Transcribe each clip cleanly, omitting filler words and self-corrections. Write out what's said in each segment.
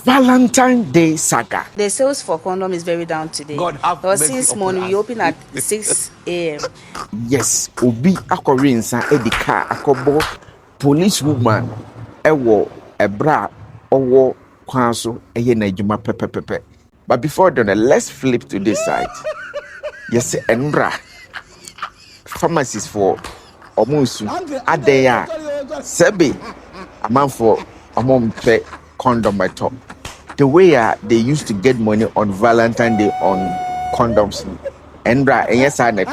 Valentine Day saga. The sales for condom is very down today. God have Because mercy since upon morning we us. open at 6 a.m. Yes, obi akɔre nsa edi car akɔbɔ police woman ɛwɔ ɛbra ɔwɔ kwan so ɛyɛ n'adwuma pɛpɛpɛpɛ. But before then, let's flip to this side. Yes, Enra pharmacies for Omusu Adeya Sebi a man for Omompe condom at top. The way they used to get money on Valentine Day on condoms. Enra, and yes, I know.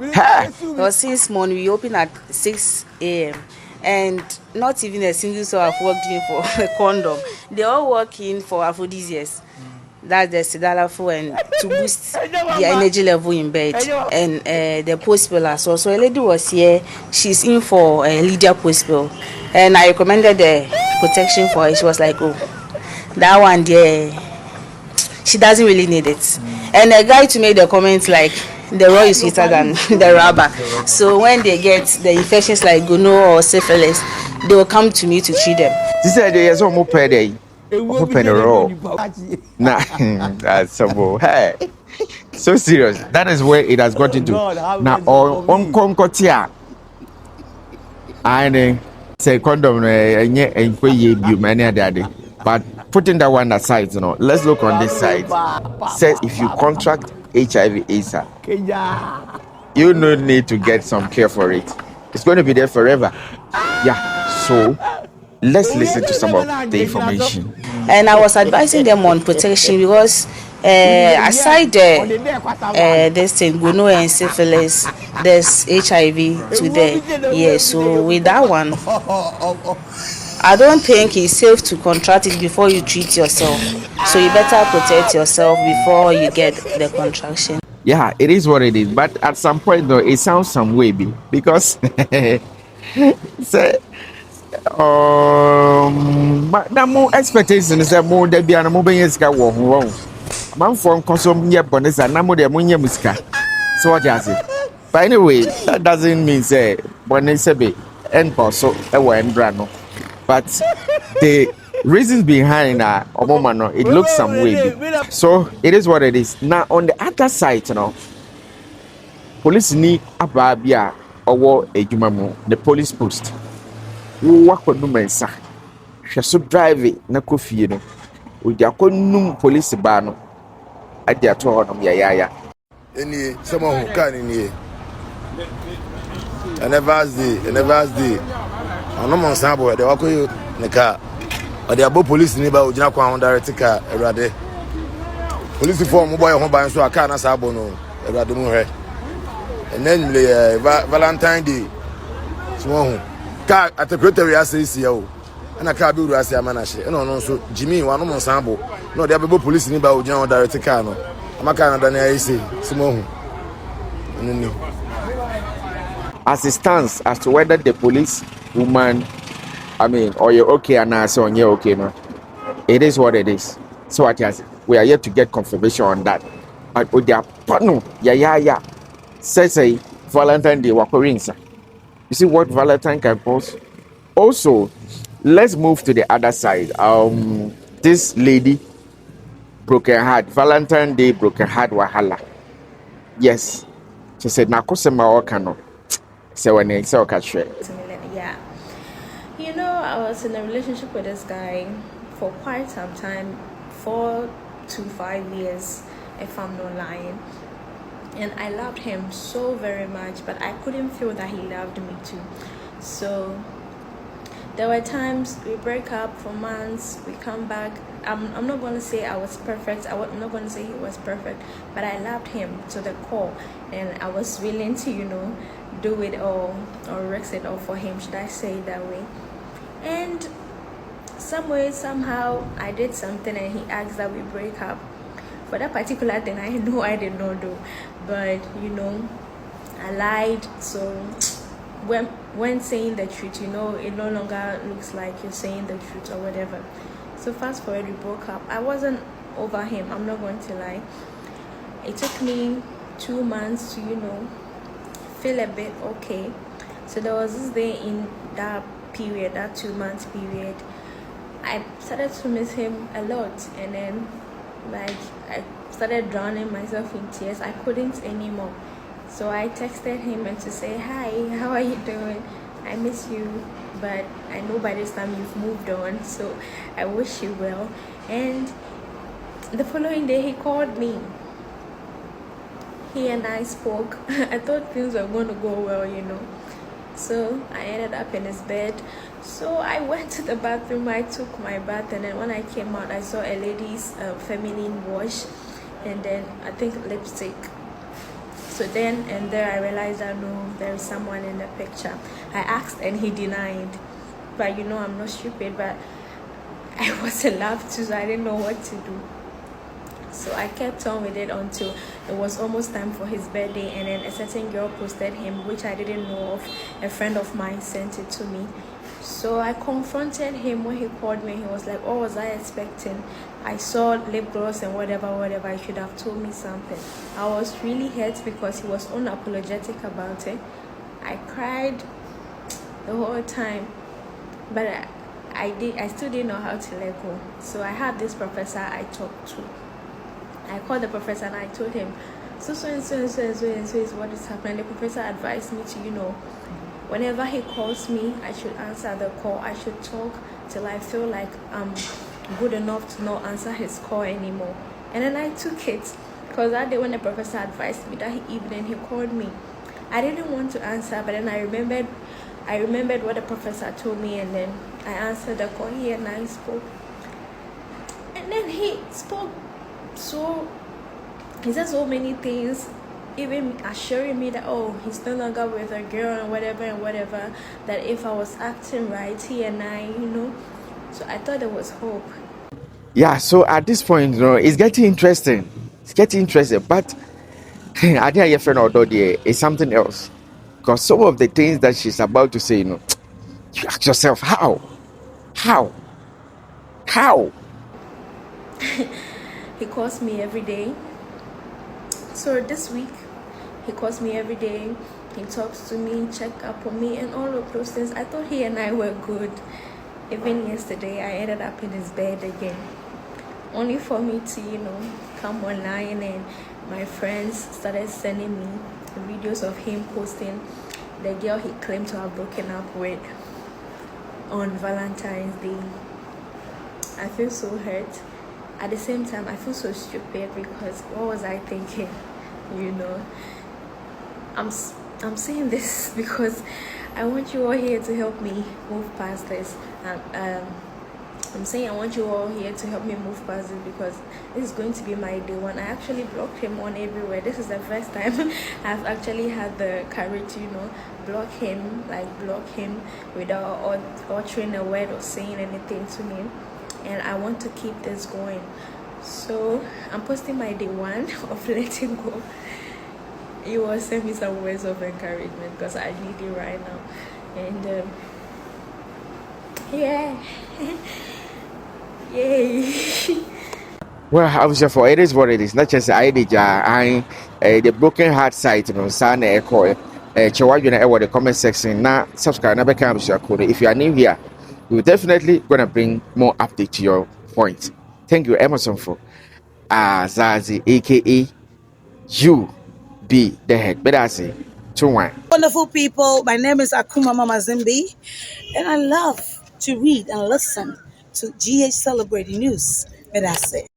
Because since morning we open at 6 a.m. and not even a single soul have worked in for a condom. They all work in for aphrodisiacs. That's the Sidalafo and to boost the energy level in bed. And the post pill as well. So a lady was here, she's in for Lydia post pill. And I recommended the protection for her. She was like, oh, that one there, she doesn't really need it. And the guy to make the comments like, the raw is sweeter than the rubber. So when they get the infections like gonorrhea or syphilis, they will come to me to treat them. This is the yes, more per day. Open a row. Nah, that's so hey. So serious. That is where it has gotten to. Now, on Concotia, I say condom, and yet, and you many daddy. But putting that one aside, let's look on this side. Says if you contract HIV/AIDS, you no need to get some care for it. It's going to be there forever. Yeah. So let's listen to some of the information. And I was advising them on protection because aside this thing, gonorrhea and syphilis, there's HIV today. Yeah, so with that one, I don't think it's safe to contract it before you treat yourself. So you better protect yourself before you get the contraction. Yeah, it is what it is. But at some point, though, it sounds some way because say, but now more expectations that more there be an mobile yeska war wrong. Man from consume yet bonus and now more than muska. So what you say? But anyway, that doesn't mean say bonus be and also a one brano. But the reasons behind Omomano, it looks some way. So it is what it is. Now on the other side, police need ababia or a jumamu, the police post. Work on numensa. She so drive it na coffee with their conum police bano at their tournament. Yeah. Any someone who can in here. I never asked the I'm not on sample. They walk you in the car. Or the above police neighbor who just come on direct car. Erade. Police form mobile home by so I can't sabo no. Erade mo he. And then the Valentine Day. So car at the Pretoria says yo. And a car builder as a manager. No, so Jimmy one on sample. No, the above police neighbor who just on direct car no. I'm a kind of Daniel say Simon. As it stands, as to whether the police woman, or you're okay and I say, you're okay, no. It is what it is. So what yes, we are yet to get confirmation on that. But with their partner, yeah. Say Valentine Day wakorinsa. You see what Valentine can cause? Also, let's move to the other side. This lady broken heart. Valentine Day broken heart wahala. Yes. She said, Nakosema wakano. So when they say yeah. You know, I was in a relationship with this guy for quite some time, 4 to 5 years, if I'm not lying. And I loved him so very much, but I couldn't feel that he loved me too. So there were times we break up for months, we come back. I'm not going to say I was perfect. I'm not going to say he was perfect, but I loved him to the core, and I was willing to, do it all or risk it all for him. Should I say it that way? And some way, somehow, I did something, and he asked that we break up. For that particular thing, I know I did not do, but I lied. So when saying the truth, it no longer looks like you're saying the truth or whatever. So fast forward, we broke up. I wasn't over him, I'm not going to lie. It took me 2 months to feel a bit okay. So there was this day in that period, that 2 month period, I started to miss him a lot, and then like I started drowning myself in tears. I couldn't anymore. So I texted him and to say, hi, how are you doing? I miss you, but I know by this time you've moved on, so I wish you well. And the following day he called me. He and I spoke. I thought things were going to go well, you know. So I ended up in his bed. So I went to the bathroom, I took my bath, and then when I came out, I saw a lady's feminine wash, and then I think lipstick. So then and there I realized that no, there is someone in the picture. I asked and he denied. But you know, I'm not stupid, but I was in love too, so I didn't know what to do. So I kept on with it until it was almost time for his birthday, and then a certain girl posted him, which I didn't know of. A friend of mine sent it to me. So I confronted him when he called me. He was like, what was I expecting? I saw lip gloss and whatever. He should have told me something. I was really hurt because he was unapologetic about it. I cried the whole time, but I still didn't know how to let go. So I had this professor I talked to. I called the professor and I told him, so is what is happening. The professor advised me to, you know, whenever he calls me, I should answer the call. I should talk till I feel like I'm good enough to not answer his call anymore. And then I took it, because that day when the professor advised me, that evening he called me. I didn't want to answer, but then I remembered what the professor told me, and then I answered the call. He and I spoke. And then he spoke he said so many things, even assuring me that he's no longer with a girl and whatever, that if I was acting right, he and I, you know. So I thought there was hope. Yeah, so at this point, you know, it's getting interesting. But I think your friend Odo there is something else. Because some of the things that she's about to say, you know, you ask yourself, how? He calls me every day. So this week, he calls me every day. He talks to me, check up on me, and all of those things. I thought he and I were good. Even yesterday, I ended up in his bed again, only for me to, you know, come online, and my friends started sending me videos of him posting the girl he claimed to have broken up with on Valentine's Day. I feel so hurt. At the same time, I feel so stupid, because what was I thinking? You know, I'm saying this because I want you all here to help me move past this. I'm saying I want you all here to help me move past this, because this is going to be my day one. I actually blocked him on everywhere. This is the first time I've actually had the courage to, you know, block him without uttering a word or saying anything to me. And I want to keep this going. So I'm posting my day one of letting go. You will send me some words of encouragement, because I need it right now. And yeah. Yay. Well, I was for it is what it is. Not just I did the broken heart site, you know, son echo. Chewa, you know, the comment section. Now, subscribe, never come to if you are new here, we're definitely gonna bring more update to your point. Thank you, Emerson, for Zazi, aka you be the head. But I say, 2-1. Wonderful people, my name is Akuma Mama Zimbi, and I love to read and listen to GH Celebrating News. But I say.